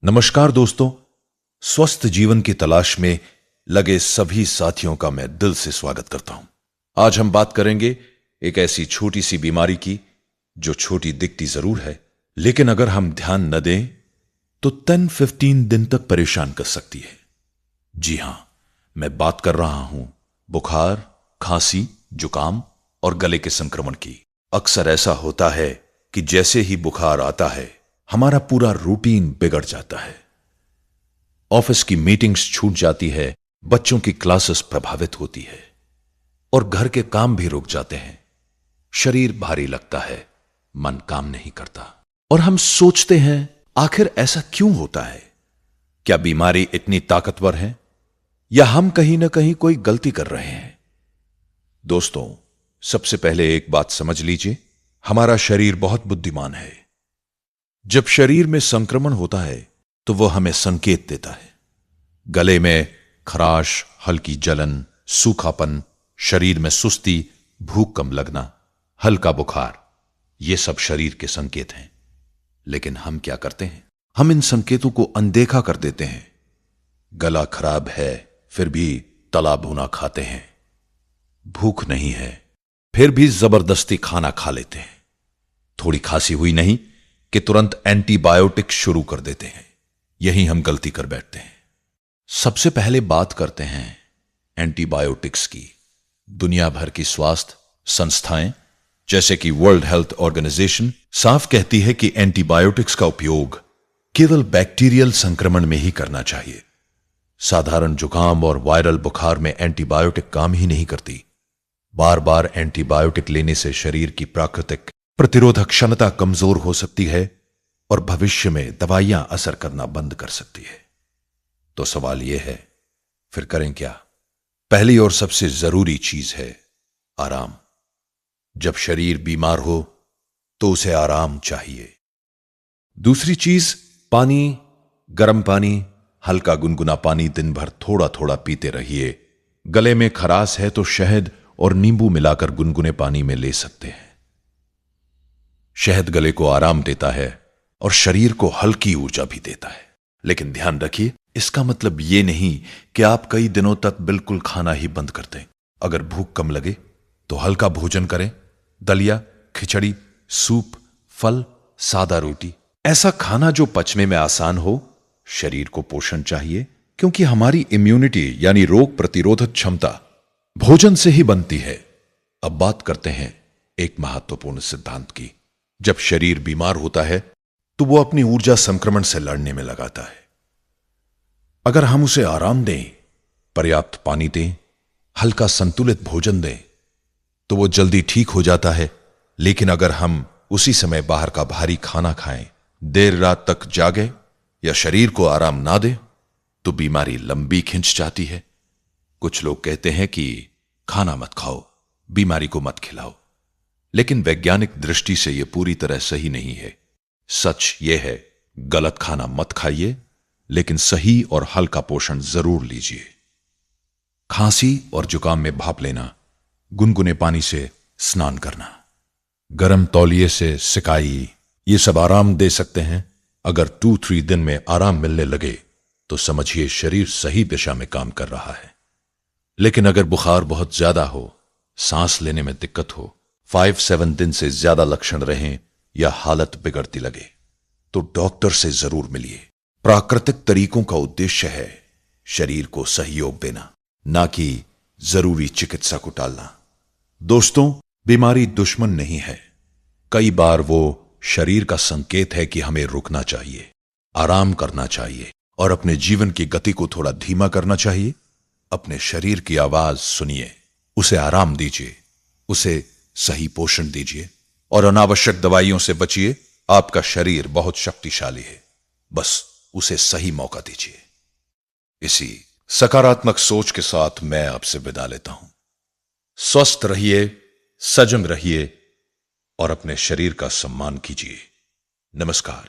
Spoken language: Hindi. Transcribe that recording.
नमस्कार दोस्तों, स्वस्थ जीवन की तलाश में लगे सभी साथियों का मैं दिल से स्वागत करता हूं। आज हम बात करेंगे एक ऐसी छोटी सी बीमारी की जो छोटी दिखती जरूर है, लेकिन अगर हम ध्यान न दें तो 10-15 दिन तक परेशान कर सकती है। जी हां, मैं बात कर रहा हूं बुखार, खांसी, जुकाम और गले के संक्रमण की। अक्सर ऐसा होता है कि जैसे ही बुखार आता है हमारा पूरा रूटीन बिगड़ जाता है। ऑफिस की मीटिंग्स छूट जाती है, बच्चों की क्लासेस प्रभावित होती है और घर के काम भी रुक जाते हैं। शरीर भारी लगता है, मन काम नहीं करता और हम सोचते हैं आखिर ऐसा क्यों होता है? क्या बीमारी इतनी ताकतवर है या हम कहीं ना कहीं कोई गलती कर रहे हैं? दोस्तों, सबसे पहले एक बात समझ लीजिए, हमारा शरीर बहुत बुद्धिमान है। जब शरीर में संक्रमण होता है तो वह हमें संकेत देता है। गले में खराश, हल्की जलन, सूखापन, शरीर में सुस्ती, भूख कम लगना, हल्का बुखार, ये सब शरीर के संकेत हैं। लेकिन हम क्या करते हैं? हम इन संकेतों को अनदेखा कर देते हैं। गला खराब है फिर भी तला भुना खाते हैं। भूख नहीं है फिर भी जबरदस्ती खाना खा लेते हैं। थोड़ी खांसी हुई नहीं कि तुरंत एंटीबायोटिक शुरू कर देते हैं। यही हम गलती कर बैठते हैं। सबसे पहले बात करते हैं एंटीबायोटिक्स की। दुनिया भर की स्वास्थ्य संस्थाएं जैसे कि वर्ल्ड हेल्थ ऑर्गेनाइजेशन साफ कहती है कि एंटीबायोटिक्स का उपयोग केवल बैक्टीरियल संक्रमण में ही करना चाहिए। साधारण जुकाम और वायरल बुखार में एंटीबायोटिक काम ही नहीं करती। बार बार एंटीबायोटिक लेने से शरीर की प्राकृतिक प्रतिरोधक क्षमता कमजोर हो सकती है और भविष्य में दवाइयां असर करना बंद कर सकती है। तो सवाल यह है, फिर करें क्या? पहली और सबसे जरूरी चीज है आराम। जब शरीर बीमार हो तो उसे आराम चाहिए। दूसरी चीज पानी, गर्म पानी, हल्का गुनगुना पानी दिन भर थोड़ा थोड़ा पीते रहिए। गले में खराश है तो शहद और नींबू मिलाकर गुनगुने पानी में ले सकते हैं। शहद गले को आराम देता है और शरीर को हल्की ऊर्जा भी देता है। लेकिन ध्यान रखिए, इसका मतलब यह नहीं कि आप कई दिनों तक बिल्कुल खाना ही बंद कर दें। अगर भूख कम लगे तो हल्का भोजन करें। दलिया, खिचड़ी, सूप, फल, सादा रोटी, ऐसा खाना जो पचने में आसान हो। शरीर को पोषण चाहिए क्योंकि हमारी इम्यूनिटी यानी रोग प्रतिरोधक क्षमता भोजन से ही बनती है। अब बात करते हैं एक महत्वपूर्ण सिद्धांत की। जब शरीर बीमार होता है तो वो अपनी ऊर्जा संक्रमण से लड़ने में लगाता है। अगर हम उसे आराम दें, पर्याप्त पानी दें, हल्का संतुलित भोजन दें तो वो जल्दी ठीक हो जाता है। लेकिन अगर हम उसी समय बाहर का भारी खाना खाएं, देर रात तक जागे या शरीर को आराम ना दें तो बीमारी लंबी खिंच जाती है। कुछ लोग कहते हैं कि खाना मत खाओ, बीमारी को मत खिलाओ, लेकिन वैज्ञानिक दृष्टि से यह पूरी तरह सही नहीं है। सच यह है, गलत खाना मत खाइए, लेकिन सही और हल्का पोषण जरूर लीजिए। खांसी और जुकाम में भाप लेना, गुनगुने पानी से स्नान करना, गर्म तौलिए से सिकाई, ये सब आराम दे सकते हैं। अगर 2-3 दिन में आराम मिलने लगे तो समझिए शरीर सही दिशा में काम कर रहा है। लेकिन अगर बुखार बहुत ज्यादा हो, सांस लेने में दिक्कत हो, 5-7 दिन से ज्यादा लक्षण रहें या हालत बिगड़ती लगे तो डॉक्टर से जरूर मिलिए। प्राकृतिक तरीकों का उद्देश्य है शरीर को सहयोग देना, ना कि जरूरी चिकित्सा को टालना। दोस्तों, बीमारी दुश्मन नहीं है। कई बार वो शरीर का संकेत है कि हमें रुकना चाहिए, आराम करना चाहिए और अपने जीवन की गति को थोड़ा धीमा करना चाहिए। अपने शरीर की आवाज सुनिए, उसे आराम दीजिए, उसे सही पोषण दीजिए और अनावश्यक दवाइयों से बचिए। आपका शरीर बहुत शक्तिशाली है, बस उसे सही मौका दीजिए। इसी सकारात्मक सोच के साथ मैं आपसे विदा लेता हूं। स्वस्थ रहिए, सजग रहिए और अपने शरीर का सम्मान कीजिए। नमस्कार।